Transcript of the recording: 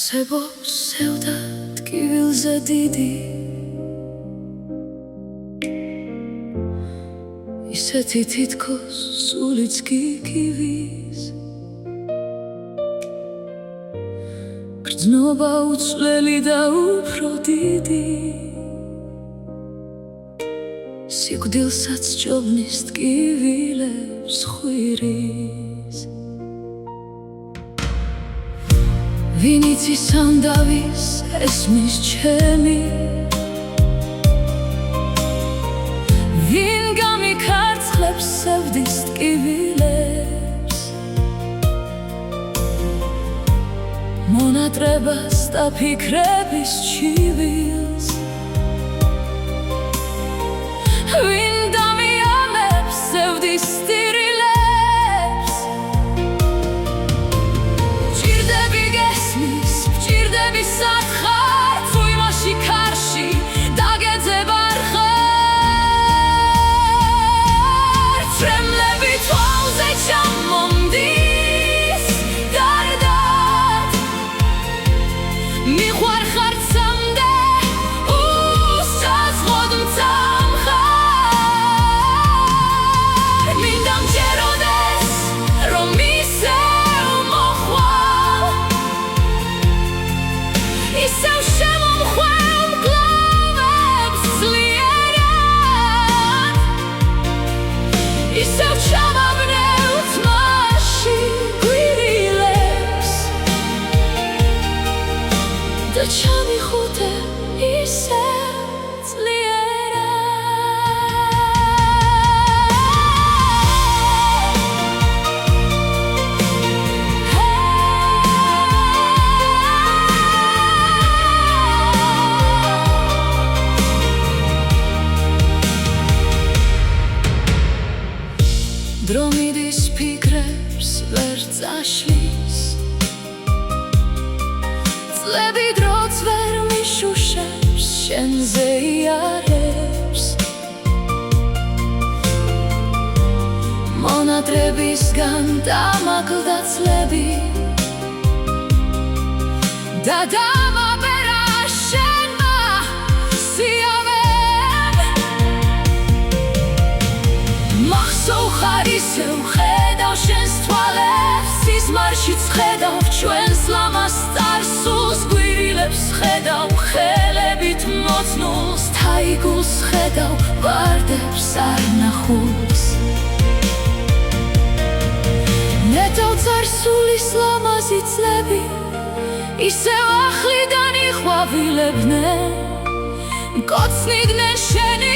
არსებო სევდა ტკივილზე დიდი ისეთი თითქოს სულიც გიგივის გრძნობა უცვლელი და უფრო დიდი სიკვდილსაც ჭობნის ტკივილებს ხვირის ვინ იცის ან დავის ესმის ჩემი ვინ გამიქარცხლებს სევდის ტკივილებს მონატრებას და ფიქრების ჩივილს ვინ დამიამებს სევდის სტირილებს ჭირდები გესმის ჭირდები სათხარ თუ იმაში კარში დაგეძებ არ ხარ ფრემლები თვალზე ჩამომდის გარდად მიყვარ ხარ ცამდე უსაზღოდ მცამხარ მინდა მჯეროდეს რომ ისევ მოხვალ ისევ შემომხვევ მკლავებს ძლიერად ისევ ჩამაბნევ თმაში გვირილებს და ჩამიხუტე ისევ დრო მიდის ფიქრებს ვერ წაშლის წლები დროც ვერ მიშუშებს შენზე იარებს მონატრებისგან დამაკლდა წლები და დამაბერა შენმა სიავემ მახსოვ ხარ ისევ ხედავ შენს თვალებს სიზმარშიც ხედავ ჩვენს ლამას წარსულს გვირილებს ხედავ ხელებით მოცნულს თაიგულს ხედავ ვარდებს არ ნახულს ნეტავ წარსულის ლამაზი წლები ისევ ახლიდან იყვავილებდნენ მკოცნიდნენ შენი